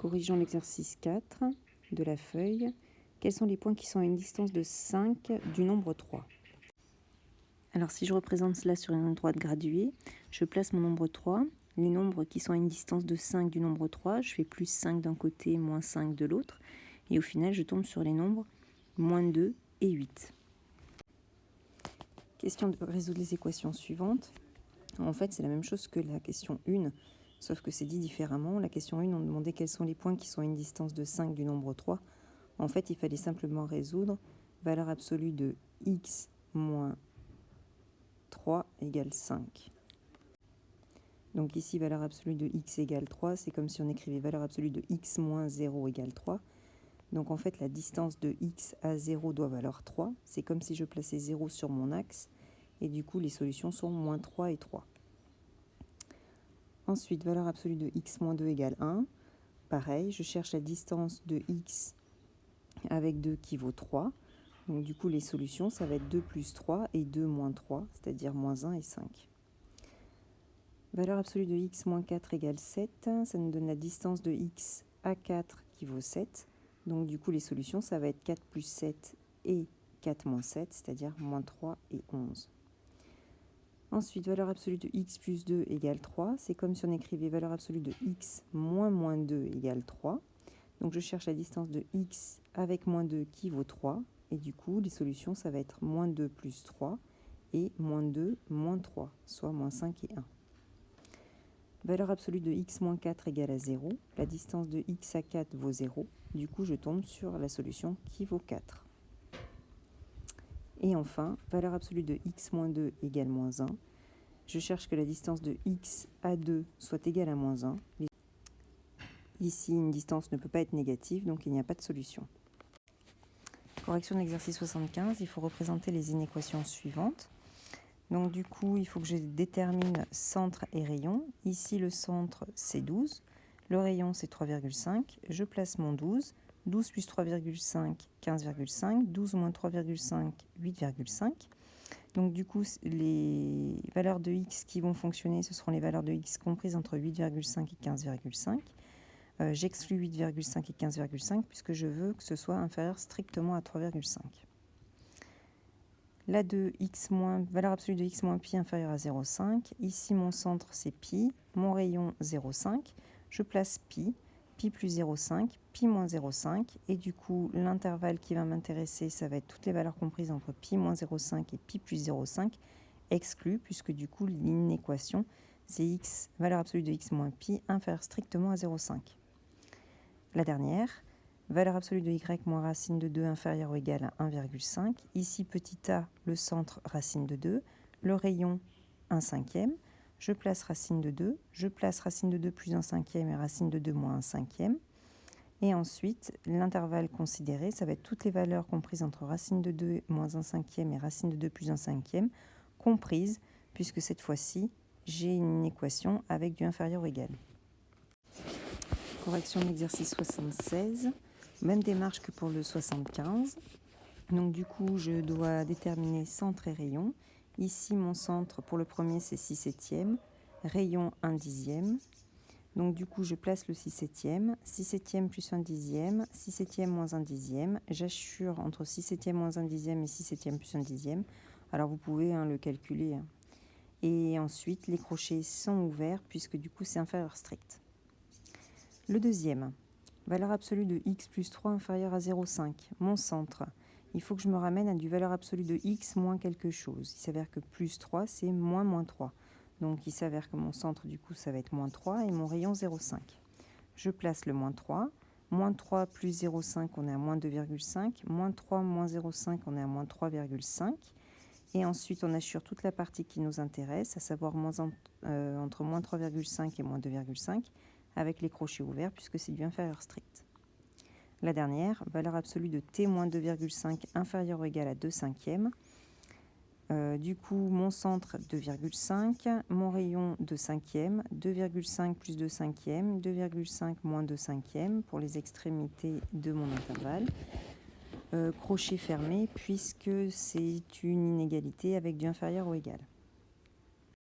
Corrigeons l'exercice 4 de la feuille. Quels sont les points qui sont à une distance de 5 du nombre 3? Alors si je représente cela sur une droite graduée, je place mon nombre 3. Les nombres qui sont à une distance de 5 du nombre 3, je fais plus 5 d'un côté, moins 5 de l'autre. Et au final, je tombe sur les nombres moins 2 et 8. Question de résoudre les équations suivantes. En fait, c'est la même chose que la question 1, sauf que c'est dit différemment. La question 1, on demandait quels sont les points qui sont à une distance de 5 du nombre 3. En fait, il fallait simplement résoudre valeur absolue de x moins 3 égale 5. Donc ici, valeur absolue de x égale 3, c'est comme si on écrivait valeur absolue de x moins 0 égale 3. Donc en fait, la distance de x à 0 doit valoir 3. C'est comme si je plaçais 0 sur mon axe. Et du coup, les solutions sont moins 3 et 3. Ensuite, valeur absolue de x moins 2 égale 1. Pareil, je cherche la distance de x avec 2 qui vaut 3. Donc du coup, les solutions, ça va être 2 plus 3 et 2 moins 3, c'est-à-dire moins 1 et 5. Valeur absolue de x moins 4 égale 7. Ça nous donne la distance de x à 4 qui vaut 7. Donc du coup, les solutions, ça va être 4 plus 7 et 4 moins 7, c'est-à-dire moins 3 et 11. Ensuite, valeur absolue de x plus 2 égale 3. C'est comme si on écrivait valeur absolue de x moins 2 égale 3. Donc je cherche la distance de x avec moins 2 qui vaut 3. Et du coup, les solutions, ça va être moins 2 plus 3 et moins 2 moins 3, soit moins 5 et 1. Valeur absolue de x moins 4 égale à 0. La distance de x à 4 vaut 0. Du coup, je tombe sur la solution qui vaut 4. Et enfin, valeur absolue de x moins 2 égale moins 1. Je cherche que la distance de x à 2 soit égale à moins 1. Ici, une distance ne peut pas être négative, donc il n'y a pas de solution. Correction de l'exercice 75, il faut représenter les inéquations suivantes. Donc du coup, il faut que je détermine centre et rayon. Ici, le centre, c'est 12. Le rayon, c'est 3,5. Je place mon 12. 12 plus 3,5, 15,5. 12 moins 3,5, 8,5. Donc du coup, les valeurs de x qui vont fonctionner, ce seront les valeurs de x comprises entre 8,5 et 15,5. J'exclus 8,5 et 15,5 puisque je veux que ce soit inférieur strictement à 3,5. La de x moins, valeur absolue de x moins pi inférieure à 0,5. Ici, mon centre, c'est pi. Mon rayon, 0,5. Je place pi. Pi plus 0,5. Pi moins 0,5. Et du coup, l'intervalle qui va m'intéresser, ça va être toutes les valeurs comprises entre pi moins 0,5 et pi plus 0,5, exclues, puisque du coup, l'inéquation, c'est x, valeur absolue de x moins pi inférieure strictement à 0,5. La dernière, valeur absolue de y moins racine de 2 inférieure ou égale à 1,5. Ici, petit a, le centre, racine de 2. Le rayon, 1 cinquième. Je place racine de 2. Je place racine de 2 plus 1 cinquième et racine de 2 moins 1 cinquième. Et ensuite, l'intervalle considéré, ça va être toutes les valeurs comprises entre racine de 2 moins 1 cinquième et racine de 2 plus 1 cinquième, comprises, puisque cette fois-ci, j'ai une équation avec du inférieur ou égal. Correction de l'exercice 76, même démarche que pour le 75. Donc du coup, je dois déterminer centre et rayon. Ici, mon centre, pour le premier, c'est 6 septièmes, rayon 1 dixième. Donc du coup, je place le 6 septièmes, 6 septièmes plus 1 dixième, 6 septièmes moins 1 dixième. J'assure entre 6 septièmes moins 1 dixième et 6 septièmes plus 1 dixième. Alors vous pouvez le calculer. Et ensuite, les crochets sont ouverts puisque du coup, c'est inférieur strict. Le deuxième, valeur absolue de x plus 3 inférieure à 0,5. Mon centre, il faut que je me ramène à du valeur absolue de x moins quelque chose. Il s'avère que plus 3, c'est moins 3. Donc il s'avère que mon centre, du coup, ça va être moins 3 et mon rayon 0,5. Je place le moins 3. Moins 3 plus 0,5, on est à moins 2,5. Moins 3 moins 0,5, on est à moins 3,5. Et ensuite, on assure toute la partie qui nous intéresse, à savoir entre moins 3,5 et moins 2,5. Avec les crochets ouverts, puisque c'est du inférieur strict. La dernière, valeur absolue de t moins 2,5 inférieur ou égal à 2 cinquièmes. Du coup, mon centre, 2,5, mon rayon, 2 cinquièmes, 2,5 plus 2 cinquièmes, 2,5 moins 2 cinquièmes pour les extrémités de mon intervalle. Crochet fermé, puisque c'est une inégalité avec du inférieur ou égal.